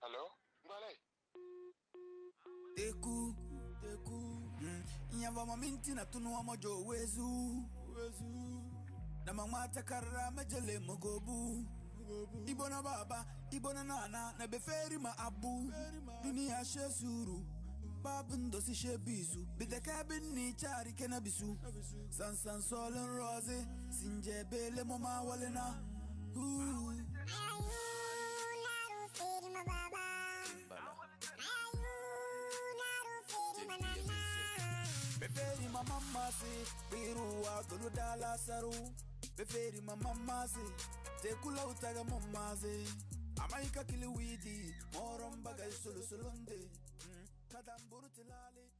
Hello? Ngwale. Teku, Nyava maminti na tunu wa mojo wezu. Na mamata karra majale mogobu. Ibona baba, ibona nana, na beferi ma abu. Dunia shesuru, babundo si shebisu. Bide kabin ni chari kenabisu. Sansan solen rose, sinje bele mama walena. Beferi mama se, biru wa dolu dala saru. Beferi mama se, tekula utaga mama se. Amaika kili widi, moron bagay solo solonde. Kadamburu tilale.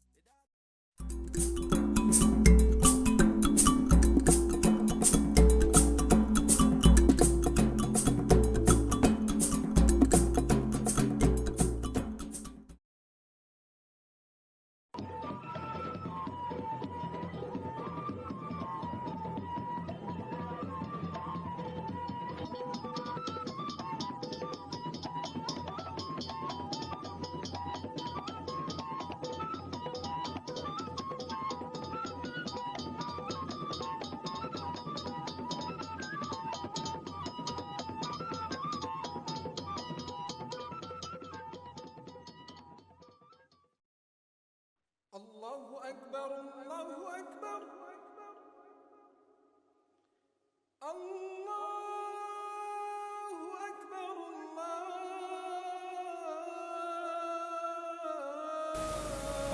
الله أكبر الله أكبر الله أكبر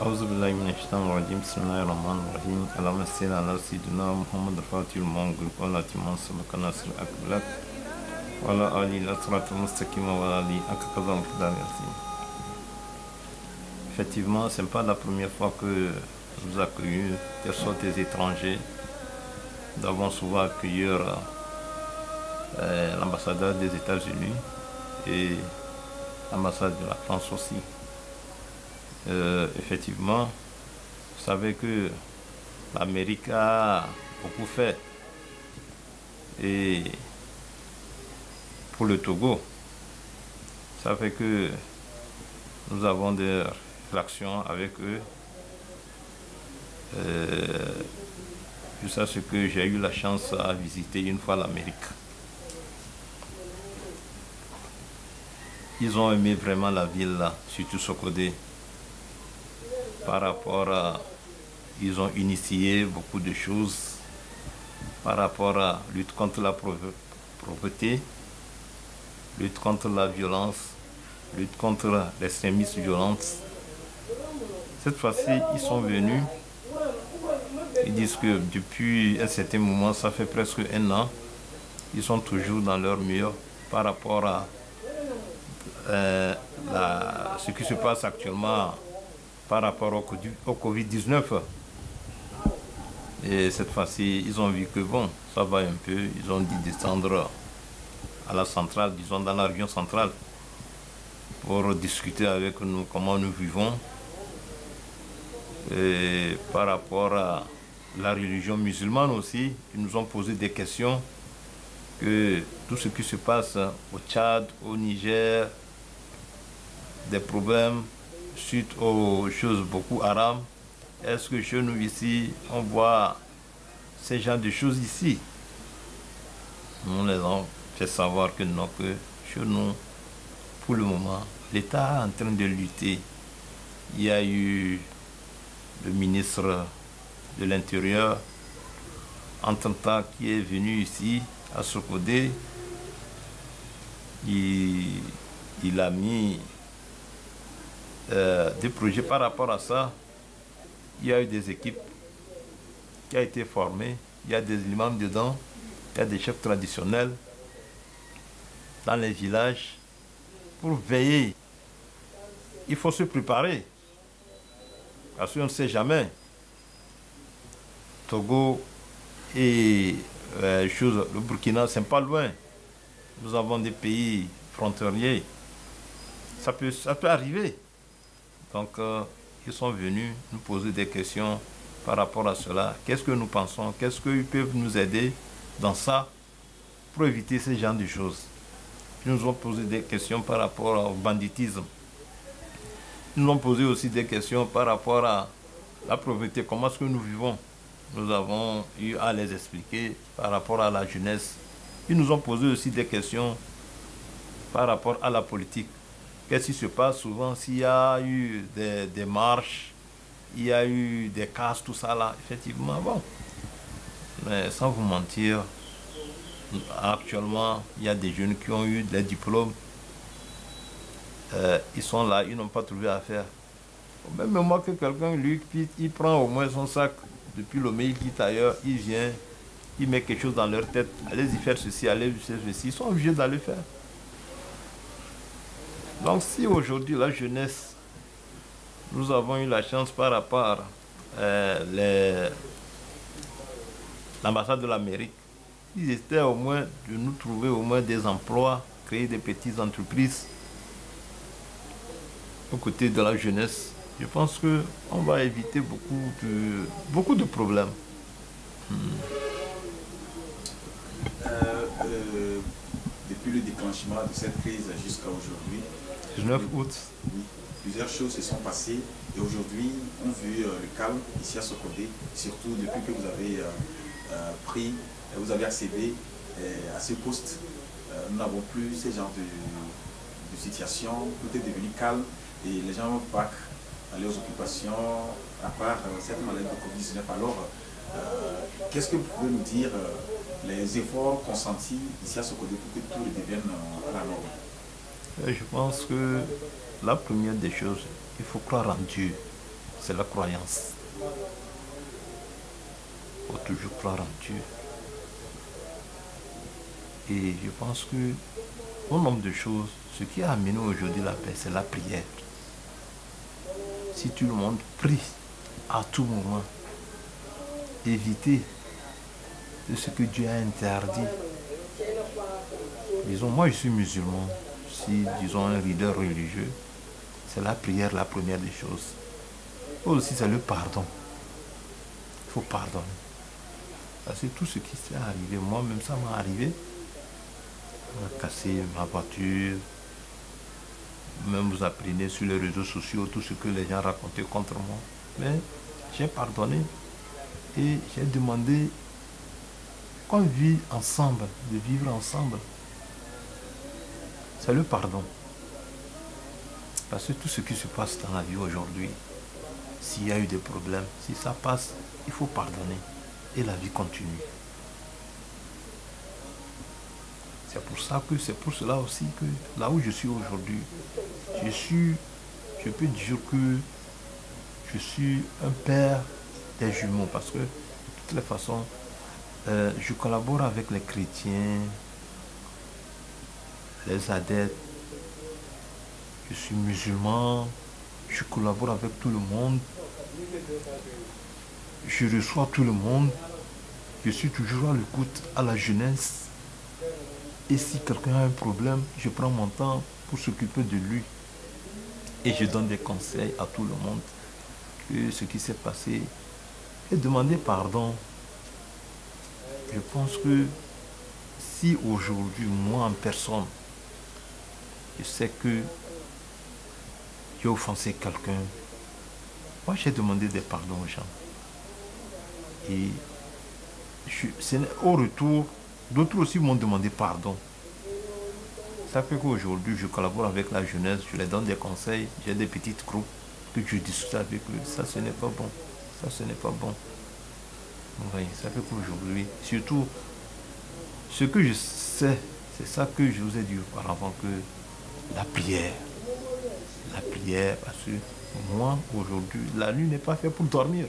أعوذ بالله من الشيطان الرجيم بسم الله الرحمن الرحيم اللهم صل على سيدنا محمد الفاتح المنقل ولا تمن سبق ناصر الأكبر ولا آله الأسرة المستقيمة ولا آله أكبر الكدار ياسين. Effectivement, ce n'est pas la première fois que nous accueillons quels sont des étrangers. Nous avons souvent accueilli l'ambassadeur des États-Unis et l'ambassade de la France aussi. Effectivement, vous savez que l'Amérique a beaucoup fait. Et pour le Togo, ça fait que nous avons des relations avec eux. Jusqu'à ce que j'ai eu la chance à visiter une fois l'Amérique. Ils ont aimé vraiment la ville là, surtout Sokodé. Par rapport à... Ils ont initié beaucoup de choses par rapport à lutte contre la pauvreté, lutte contre la violence, lutte contre l'extrémisme violente. Cette fois-ci, ils sont venus. Ils disent que depuis un certain moment, ça fait presque un an, ils sont toujours dans leur mur par rapport à ce qui se passe actuellement par rapport au Covid-19. Et cette fois-ci, ils ont vu que bon, ça va un peu. Ils ont dit descendre à la centrale, disons dans la région centrale, pour discuter avec nous comment nous vivons. Et par rapport à la religion musulmane aussi, ils nous ont posé des questions que tout ce qui se passe au Tchad, au Niger, des problèmes suite aux choses beaucoup arabes. Est-ce que chez nous ici, on voit ces genres de choses ici? Nous les avons fait savoir que non, que chez nous, pour le moment, l'État est en train de lutter. Il y a eu le ministre de l'Intérieur, entre-temps, qui est venu ici, à Sokodé. Il a mis des projets par rapport à ça. Il y a eu des équipes qui ont été formées. Il y a des imams dedans. Il y a des chefs traditionnels dans les villages pour veiller. Il faut se préparer. Parce qu'on ne sait jamais. Togo et le Burkina, c'est pas loin. Nous avons des pays frontaliers. Ça peut arriver. Donc, ils sont venus nous poser des questions par rapport à cela. Qu'est-ce que nous pensons? Qu'est-ce qu'ils peuvent nous aider dans ça pour éviter ce genre de choses? Ils nous ont posé des questions par rapport au banditisme. Ils nous ont posé aussi des questions par rapport à la pauvreté, comment est-ce que nous vivons. Nous avons eu à les expliquer par rapport à la jeunesse. Ils nous ont posé aussi des questions par rapport à la politique. Qu'est-ce qui se passe souvent s'il y a eu des marches, il y a eu des casses, tout ça là, effectivement, bon. Mais sans vous mentir, actuellement, il y a des jeunes qui ont eu des diplômes. Ils sont là, ils n'ont pas trouvé à faire. Au même moment que quelqu'un, lui, il prend au moins son sac depuis le il quitte ailleurs, il vient, il met quelque chose dans leur tête. Allez-y faire ceci, allez-y faire ceci. Ils sont obligés d'aller faire. Donc si aujourd'hui, la jeunesse, nous avons eu la chance par rapport à l'ambassade de l'Amérique, ils étaient au moins de nous trouver au moins des emplois, créer des petites entreprises aux côtés de la jeunesse. Je pense qu'on va éviter beaucoup de problèmes. Depuis le déclenchement de cette crise jusqu'à aujourd'hui, 19 août. oui, plusieurs choses se sont passées et aujourd'hui on vu le calme ici à Sokodé, surtout depuis que vous avez vous avez accédé à ce poste. Nous n'avons plus ce genre de situation, tout est devenu calme et les gens vont pas à leurs occupations à part cette maladie de Covid-19. Alors, qu'est-ce que vous pouvez nous dire les efforts consentis ici à Sokodé pour que tout redevienne à la norme? Je pense que la première des choses, il faut croire en Dieu. C'est la croyance. Il faut toujours croire en Dieu. Et je pense que, au nombre de choses, ce qui a amené aujourd'hui la paix, c'est la prière. Si tout le monde prie à tout moment, éviter de ce que Dieu a interdit. Disons, moi je suis musulman, si disons un leader religieux, c'est la prière la première des choses. Aussi c'est le pardon. Il faut pardonner. Parce que tout ce qui s'est arrivé, moi-même ça m'est arrivé. On a cassé ma voiture. Même vous apprenez sur les réseaux sociaux tout ce que les gens racontaient contre moi. Mais j'ai pardonné et j'ai demandé qu'on vive ensemble, de vivre ensemble. C'est le pardon. Parce que tout ce qui se passe dans la vie aujourd'hui, s'il y a eu des problèmes, si ça passe, il faut pardonner et la vie continue. C'est pour cela aussi que là où je suis aujourd'hui, je peux dire que je suis un père des jumeaux parce que de toutes les façons, je collabore avec les chrétiens, les adeptes, je suis musulman, je collabore avec tout le monde, je reçois tout le monde, je suis toujours à l'écoute à la jeunesse. Et si quelqu'un a un problème, je prends mon temps pour s'occuper de lui. Et je donne des conseils à tout le monde. Que ce qui s'est passé, et demander pardon. Je pense que si aujourd'hui, moi en personne, je sais que j'ai offensé quelqu'un, moi j'ai demandé des pardons aux gens. Et au retour, d'autres aussi m'ont demandé pardon. Ça fait qu'aujourd'hui, je collabore avec la jeunesse, je les donne des conseils, j'ai des petits groupes que je discute avec eux. Ça, ce n'est pas bon. Ça, ce n'est pas bon. Vous voyez, ça fait qu'aujourd'hui, surtout, ce que je sais, c'est ça que je vous ai dit auparavant, que la prière. La prière, parce que moi, aujourd'hui, la nuit n'est pas faite pour dormir.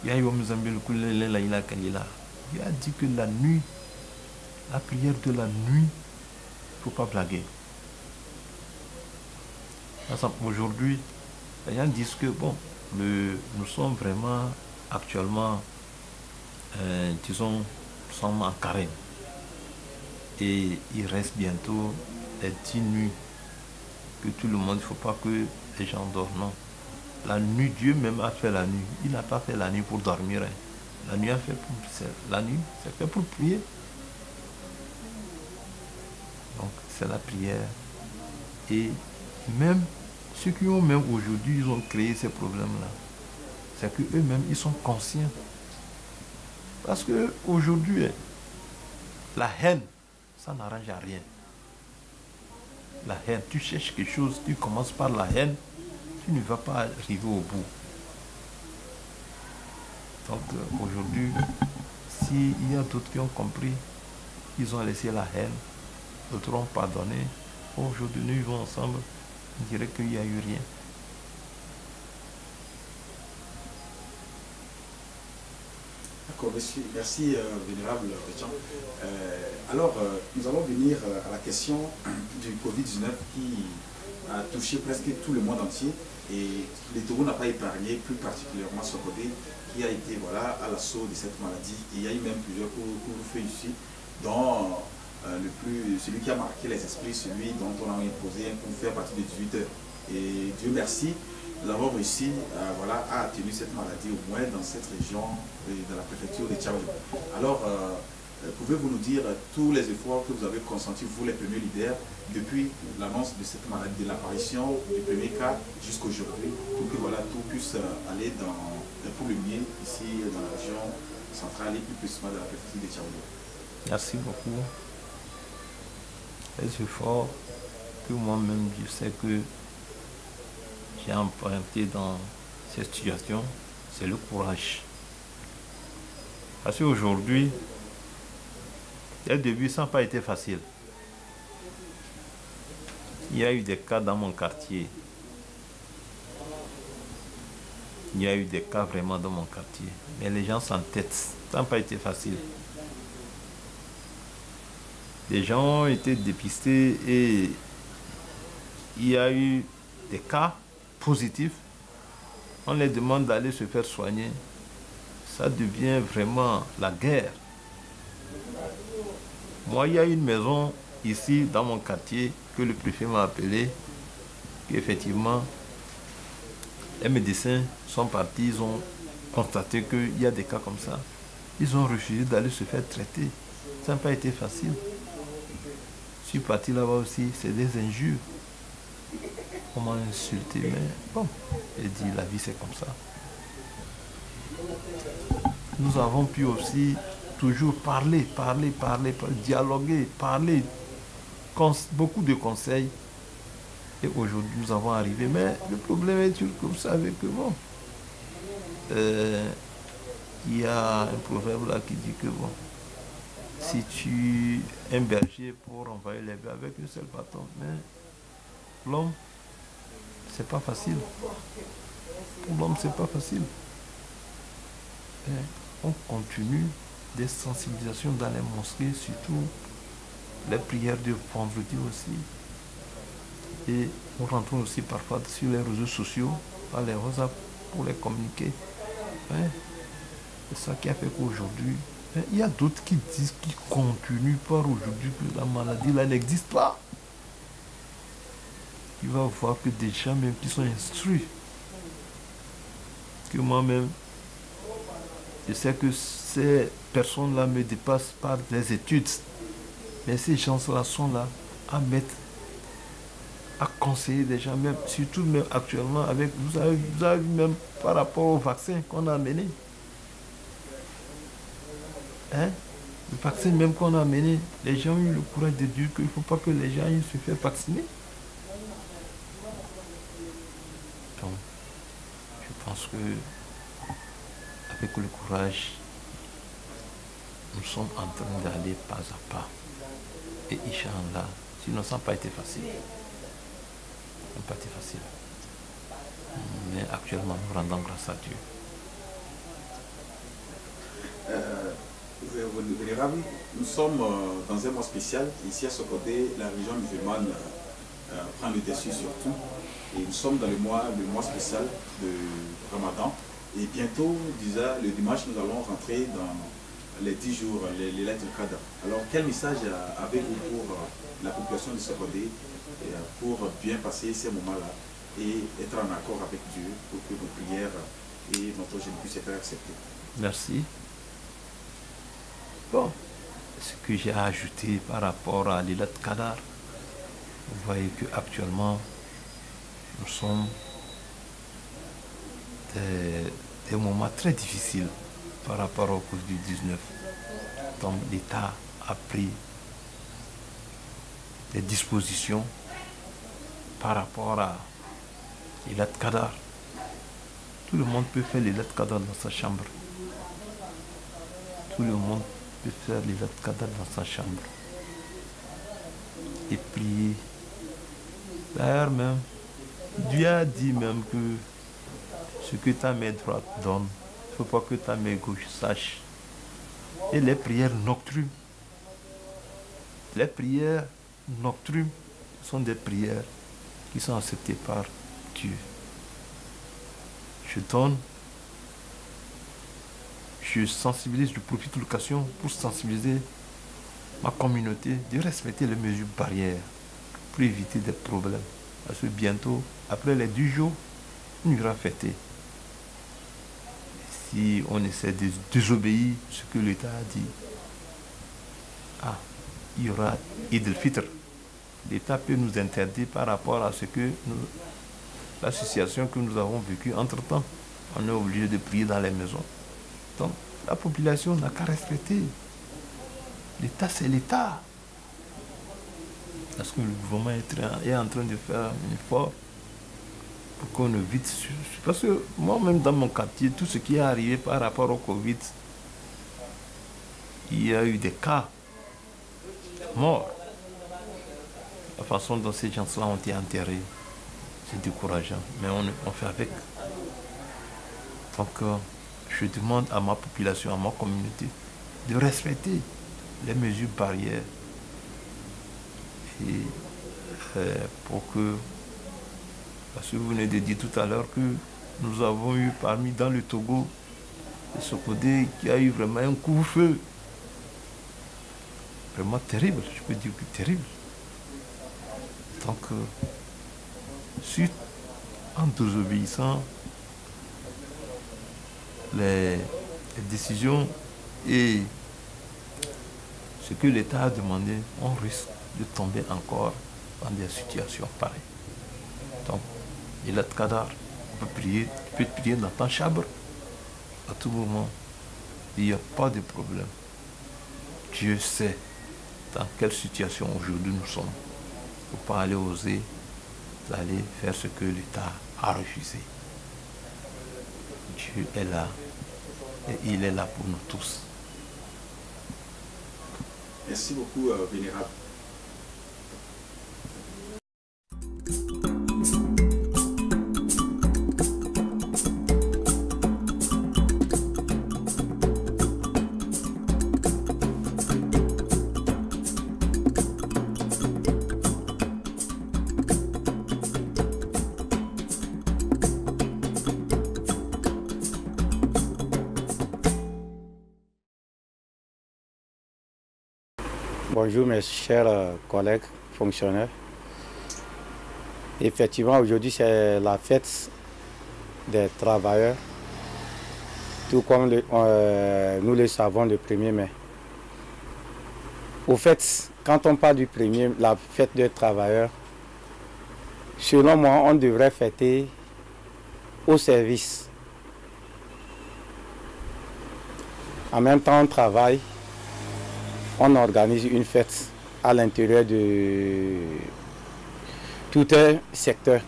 Il a dit que la nuit, la prière de la nuit, il ne faut pas blaguer. Aujourd'hui, les gens disent que bon, nous sommes vraiment actuellement, disons, nous sommes en carême. Et il reste bientôt les 10 nuits que tout le monde, il ne faut pas que les gens dorment. Non. La nuit, Dieu même a fait la nuit. Il n'a pas fait la nuit pour dormir. Hein. La nuit, c'est fait pour prier. c'est la prière. Et même ceux qui ont même aujourd'hui, ils ont créé ces problèmes-là. C'est qu'eux-mêmes, ils sont conscients. Parce qu'aujourd'hui, la haine, ça n'arrange à rien. La haine, tu cherches quelque chose, tu commences par la haine, tu ne vas pas arriver au bout. Donc aujourd'hui, s'il y a d'autres qui ont compris, ils ont laissé la haine, d'autres ont pardonné. Aujourd'hui, nous vivons ensemble, on dirait qu'il n'y a eu rien. D'accord, merci Vénérable Richard. Alors, nous allons venir à la question du Covid-19 qui a touché presque tout le monde entier et le Togo n'a pas épargné, plus particulièrement Sokodé, qui a été voilà, à l'assaut de cette maladie. Et il y a eu même plusieurs couvre-feux ici, dont celui qui a marqué les esprits, celui dont on a imposé un couvre-feu à partir de 18 h. Et Dieu merci, nous avons réussi voilà, à atténuer cette maladie, au moins dans cette région de la préfecture de Tchaoulou. Alors, pouvez-vous nous dire tous les efforts que vous avez consentis, vous les premiers leaders, depuis l'annonce de cette maladie, de l'apparition du premier cas jusqu'aujourd'hui, pour que voilà, tout puisse aller pour le mieux ici dans la région centrale et plus précisément dans la préfecture de Tchaoulou? Merci beaucoup. Les efforts que moi-même je sais que j'ai emprunté dans cette situation, c'est le courage. Parce qu'aujourd'hui, dès le début, ça n'a pas été facile. Il y a eu des cas dans mon quartier. Il y a eu des cas vraiment dans mon quartier. Mais les gens s'entêtent. Ça n'a pas été facile. Les gens ont été dépistés et il y a eu des cas positifs. On les demande d'aller se faire soigner. Ça devient vraiment la guerre. Moi, il y a une maison ici dans mon quartier que le préfet m'a appelé. Effectivement, les médecins sont partis, ils ont constaté qu'il y a des cas comme ça. Ils ont refusé d'aller se faire traiter. Ça n'a pas été facile. Je suis parti là-bas aussi, c'est des injures. On m'a insulté, mais bon, j'ai dit la vie c'est comme ça. Nous avons pu aussi toujours parler, dialoguer, parler, beaucoup de conseils. Et aujourd'hui, nous avons arrivé. Mais le problème est que vous savez que bon, il y a un proverbe là qui dit que bon, si tu es un berger pour envoyer les bœufs avec un seul bâton, mais l'homme, c'est pas facile. Pour l'homme, c'est pas facile. Et on continue des sensibilisations dans les mosquées, surtout les prières de vendredi aussi. Et nous rentrons aussi parfois sur les réseaux sociaux, par les WhatsApp, pour les communiquer. C'est ça qui a fait qu'aujourd'hui, il y a d'autres qui disent, qui continuent par aujourd'hui que la maladie là n'existe pas. Il va voir que des gens même qui sont instruits, que moi-même, je sais que ces personnes-là me dépassent par des études, mais ces gens-là sont là à mettre, à conseiller des gens, même, surtout même actuellement, avec, vous avez vu même par rapport au vaccin qu'on a amené. Le vaccin même qu'on a amené, les gens ont eu le courage de dire qu'il ne faut pas que les gens aillent se faire vacciner. Donc, je pense que avec le courage, nous sommes en train d'aller pas à pas. Et Inch'Allah, sinon ça n'a pas été facile. Ça n'a pas été facile. Mais actuellement, nous rendons grâce à Dieu. Vénérable, nous sommes dans un mois spécial. Ici à Sokodé, la religion musulmane prend le dessus sur tout. Et nous sommes dans le mois spécial de Ramadan. Et bientôt, le dimanche, nous allons rentrer dans les 10 jours, les lettres du Qadr. Alors, quel message avez-vous pour la population de Sokodé pour bien passer ces moments-là et être en accord avec Dieu pour que nos prières et notre jeûne puissent être acceptées? Merci. Bon, ce que j'ai ajouté par rapport à l'Ilat Qadar, Vous voyez qu'actuellement, nous sommes des moments très difficiles par rapport au Covid-19. Donc l'État a pris des dispositions par rapport à l'Ilat Kadar. Tout le monde peut faire l'Ilat Kadar dans sa chambre. Tout le monde peut faire l'Ilat Kadar dans sa chambre. Et prier. D'ailleurs même, Dieu a dit même que ce que ta main droite donne, il ne faut pas que ta main gauche sache. Et les prières nocturnes. Les prières nocturnes sont des prières qui sont acceptées par Dieu. Je sensibilise, je profite de l'occasion pour sensibiliser ma communauté de respecter les mesures barrières pour éviter des problèmes. Parce que bientôt, après les 10 jours, on ira fêter. Si on essaie de désobéir à ce que l'État a dit, il y aura Eid al-Fitr. L'État peut nous interdire par rapport à ce que la situation que nous avons vécue entre-temps. On est obligé de prier dans les maisons. Donc, la population n'a qu'à respecter. L'État, c'est l'État. Parce que le gouvernement est en train de faire un effort pour qu'on évite. Parce que moi-même, dans mon quartier, tout ce qui est arrivé par rapport au Covid, il y a eu des cas morts. La façon dont ces gens-là ont été enterrés, c'est décourageant. Mais on fait avec. Donc, je demande à ma population, à ma communauté, de respecter les mesures barrières. Et pour que, parce que vous venez de dire tout à l'heure que nous avons eu dans le Togo, le Sokode, qui a eu vraiment un couvre-feu. Vraiment terrible, je peux dire que terrible. Donc, en désobéissant les décisions et ce que l'État a demandé, on risque de tomber encore dans des situations pareilles. Donc, il a Kadar, on peut prier, tu peux prier dans ton chambre à tout moment. Il n'y a pas de problème. Dieu sait dans quelle situation aujourd'hui nous sommes. Il ne faut pas aller oser aller faire ce que l'État a refusé. Dieu est là et il est là pour nous tous. Merci beaucoup, Vénérable. Bonjour mes chers collègues fonctionnaires. Effectivement, aujourd'hui c'est la fête des travailleurs, tout comme nous le savons le 1er mai. Au fait, quand on parle la fête des travailleurs, selon moi, on devrait fêter au service. En même temps, on travaille. On organise une fête à l'intérieur de tout un secteur.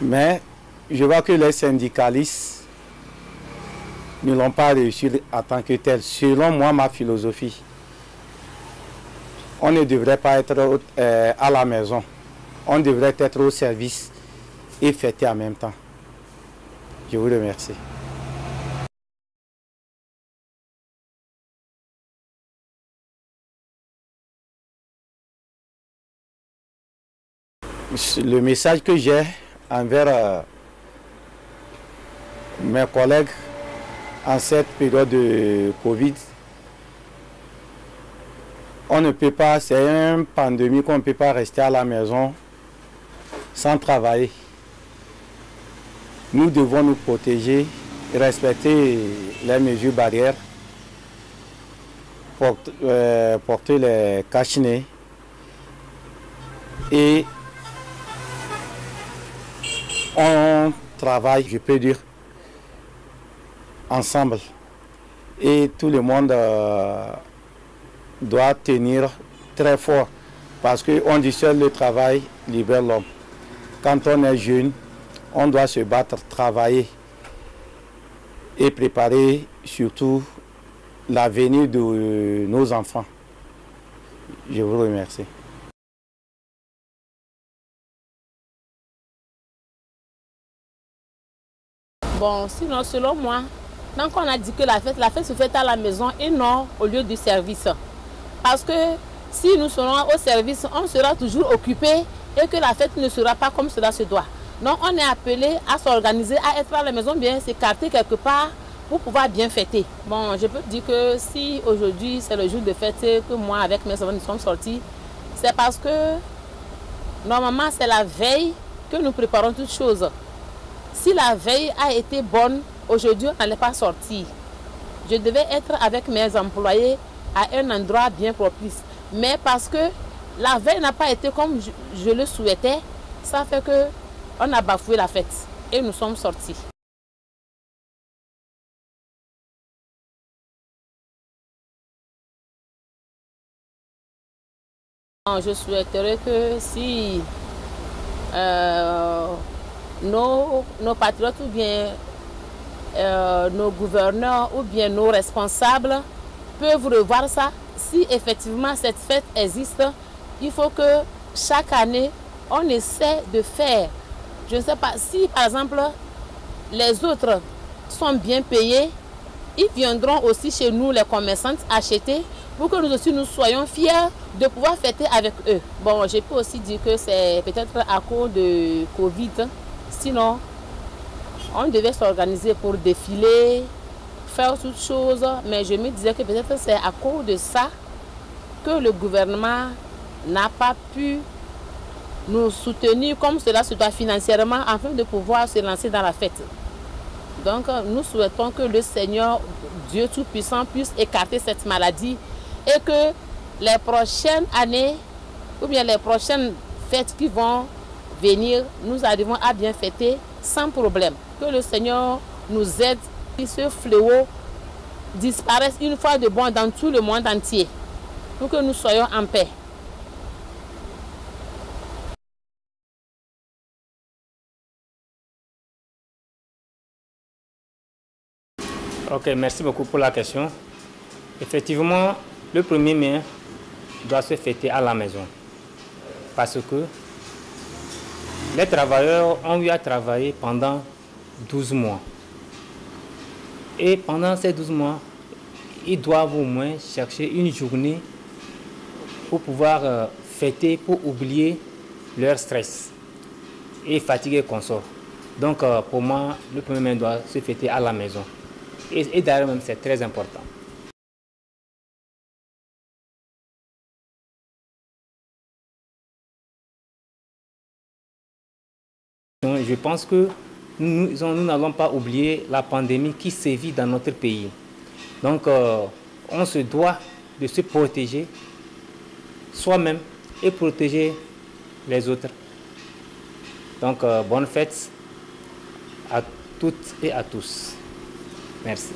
Mais je vois que les syndicalistes ne l'ont pas réussi en tant que tel. Selon moi, ma philosophie, on ne devrait pas être à la maison. On devrait être au service et fêter en même temps. Je vous remercie. Le message que j'ai envers mes collègues en cette période de Covid, on ne peut pas, c'est une pandémie qu'on ne peut pas rester à la maison sans travailler. Nous devons nous protéger, respecter les mesures barrières, porter les cache-nez Et on travaille, je peux dire, ensemble. Et tout le monde doit tenir très fort. Parce qu'on dit seul le travail libère l'homme. Quand on est jeune, on doit se battre, travailler et préparer surtout l'avenir de nos enfants. Je vous remercie. Bon, sinon, selon moi, donc on a dit que la fête se fait à la maison et non au lieu du service. Parce que si nous serons au service, on sera toujours occupé et que la fête ne sera pas comme cela se doit. Donc on est appelé à s'organiser, à être à la maison, bien s'écarter quelque part pour pouvoir bien fêter. Bon, je peux dire que si aujourd'hui c'est le jour de fête que moi avec mes enfants nous sommes sortis, c'est parce que normalement c'est la veille que nous préparons toutes choses. Si la veille a été bonne, aujourd'hui on n'allait pas sortir. Je devais être avec mes employés à un endroit bien propice. Mais parce que la veille n'a pas été comme je le souhaitais, ça fait que on a bafoué la fête et nous sommes sortis. Je souhaiterais que si nos patriotes ou bien nos gouverneurs ou bien nos responsables peuvent revoir ça. Si effectivement cette fête existe, il faut que chaque année on essaie de faire. Je ne sais pas si par exemple les autres sont bien payés, ils viendront aussi chez nous les commerçantes acheter pour que nous aussi nous soyons fiers de pouvoir fêter avec eux. Bon, je peux aussi dire que c'est peut-être à cause de Covid. Sinon, on devait s'organiser pour défiler, faire toutes choses. Mais je me disais que peut-être c'est à cause de ça que le gouvernement n'a pas pu nous soutenir comme cela se doit financièrement afin de pouvoir se lancer dans la fête. Donc, nous souhaitons que le Seigneur, Dieu Tout-Puissant, puisse écarter cette maladie et que les prochaines années ou bien les prochaines fêtes qui vont venir, nous arrivons à bien fêter sans problème. Que le Seigneur nous aide, que ce fléau disparaisse une fois de bon dans tout le monde entier, pour que nous soyons en paix. Ok, merci beaucoup pour la question. Effectivement, le 1er mai doit se fêter à la maison parce que les travailleurs ont eu à travailler pendant 12 mois. Et pendant ces 12 mois, ils doivent au moins chercher une journée pour pouvoir fêter, pour oublier leur stress et fatigue qu'on sort. Donc pour moi, le 1er mai doit se fêter à la maison. Et d'ailleurs même c'est très important. Je pense que nous n'allons pas oublier la pandémie qui sévit dans notre pays. Donc on se doit de se protéger soi-même et protéger les autres. Donc bonne fête à toutes et à tous. Merci.